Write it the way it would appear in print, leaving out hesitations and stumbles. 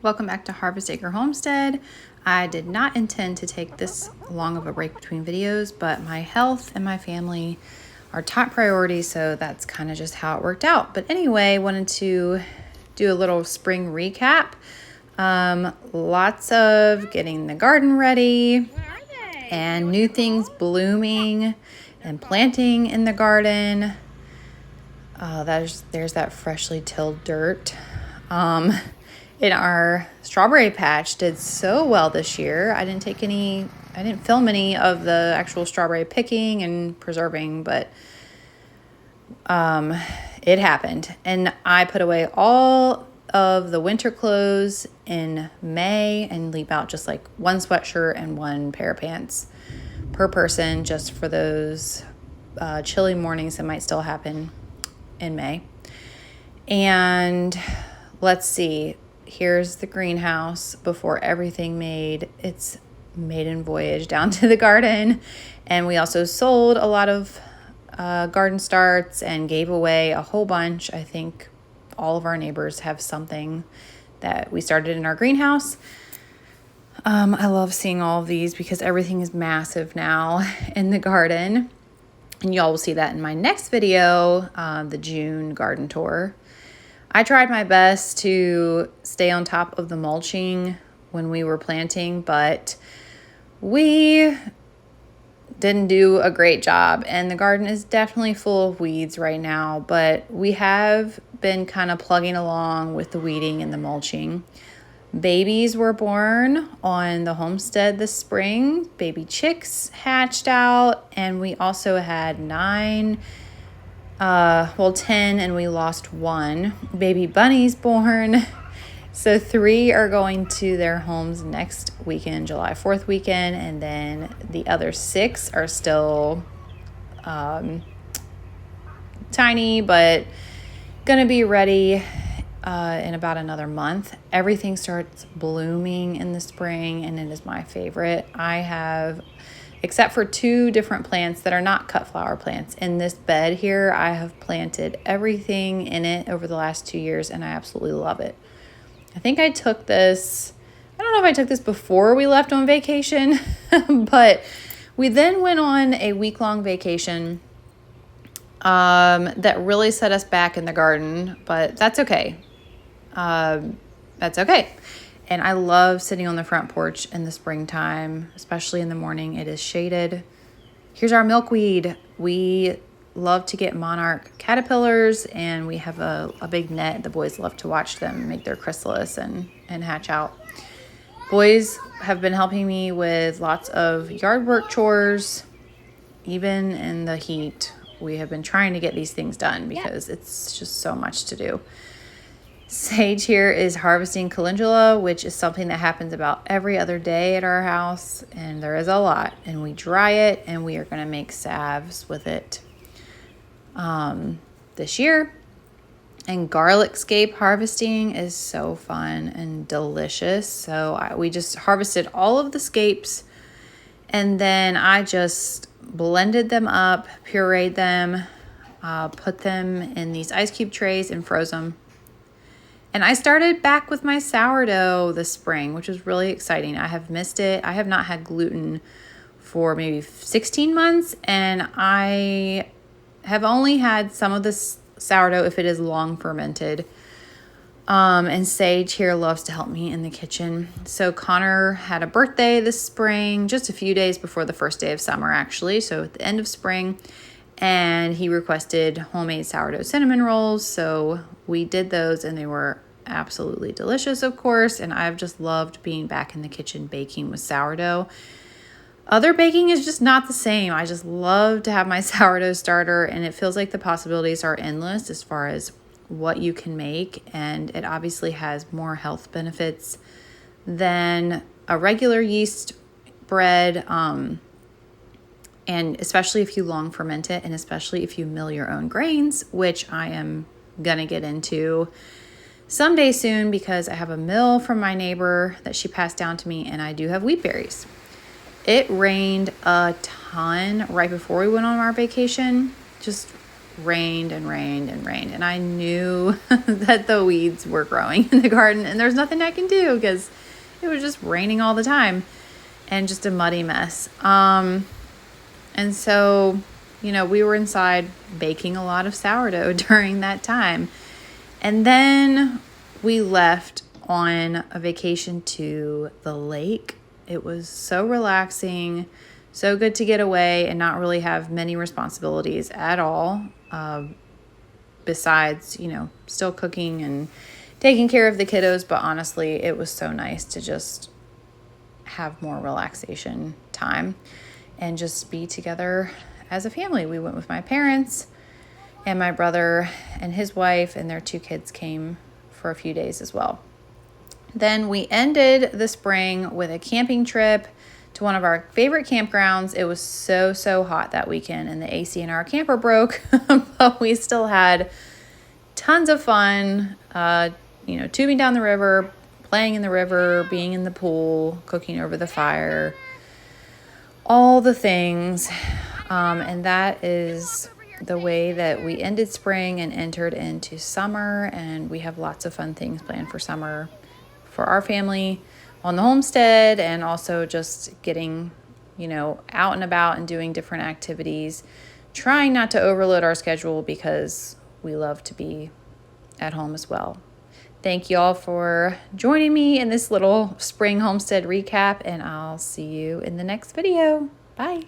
Welcome back to Harvest Acre Homestead. I did not intend to take this long of a break between videos, but my health and my family are top priority, so that's kind of just how it worked out. But anyway, wanted to do a little spring recap. Lots of getting the garden ready and new things blooming and planting in the garden. There's that freshly tilled dirt. In our strawberry patch did so well this year. I didn't film any of the actual strawberry picking and preserving, but it happened. And I put away all of the winter clothes in May and leave out just like one sweatshirt and one pair of pants per person, just for those chilly mornings that might still happen in May. And let's see. Here's the greenhouse before everything made its maiden voyage down to the garden. And we also sold a lot of garden starts and gave away a whole bunch. I think all of our neighbors have something that we started in our greenhouse. I love seeing all of these because everything is massive now in the garden. And y'all will see that in my next video, the June garden tour. I tried my best to stay on top of the mulching when we were planting, but we didn't do a great job, and the garden is definitely full of weeds right now, but we have been kind of plugging along with the weeding and the mulching. Babies were born on the homestead this spring. Baby chicks hatched out, and we also had 10, and we lost one. Baby bunnies born. So 3 are going to their homes next weekend, July 4th weekend, and then the other 6 are still tiny, but gonna be ready in about another month. Everything starts blooming in the spring, and it is my favorite. I have, except for 2 different plants that are not cut flower plants. In this bed here, I have planted everything in it over the last 2 years, and I absolutely love it. I think I took this, I don't know if I took this before we left on vacation, but we then went on a week-long vacation that really set us back in the garden, but that's okay. That's okay. And I love sitting on the front porch in the springtime, especially in the morning. It is shaded. Here's our milkweed. We love to get monarch caterpillars, and we have a big net. The boys love to watch them make their chrysalis and hatch out. Boys have been helping me with lots of yard work chores. Even in the heat, we have been trying to get these things done because it's just so much to do. Sage here is harvesting calendula, which is something that happens about every other day at our house, and there is a lot, and we dry it, and we are going to make salves with it this year. And garlic scape harvesting is so fun and delicious. So we just harvested all of the scapes, and then I just blended them up, pureed them, put them in these ice cube trays and froze them. And I started back with my sourdough this spring, which was really exciting. I have missed it. I have not had gluten for maybe 16 months, and I have only had some of this sourdough if it is long fermented. And Sage here loves to help me in the kitchen. So Connor had a birthday this spring, just a few days before the first day of summer, actually. So at the end of spring. And he requested homemade sourdough cinnamon rolls. So we did those, and they were absolutely delicious, of course. And I've just loved being back in the kitchen baking with sourdough. Other baking is just not the same. I just love to have my sourdough starter, and it feels like the possibilities are endless as far as what you can make. And it obviously has more health benefits than a regular yeast bread. And especially if you long ferment it, and especially if you mill your own grains, which I am going to get into someday soon because I have a mill from my neighbor that she passed down to me, and I do have wheat berries. It rained a ton right before we went on our vacation, just rained and rained and rained. And I knew that the weeds were growing in the garden, and there's nothing I can do because it was just raining all the time and just a muddy mess. And so, we were inside baking a lot of sourdough during that time. And then we left on a vacation to the lake. It was so relaxing, so good to get away and not really have many responsibilities at all. Besides, still cooking and taking care of the kiddos. But honestly, it was so nice to just have more relaxation time and just be together as a family. We went with my parents, and my brother and his wife and their 2 kids came for a few days as well. Then we ended the spring with a camping trip to one of our favorite campgrounds. It was so, so hot that weekend, and the AC in our camper broke, but we still had tons of fun, tubing down the river, playing in the river, being in the pool, cooking over the fire, all the things. And that is the way that we ended spring and entered into summer. And we have lots of fun things planned for summer for our family on the homestead, and also just getting, out and about and doing different activities, trying not to overload our schedule because we love to be at home as well. Thank you all for joining me in this little spring homestead recap, and I'll see you in the next video. Bye.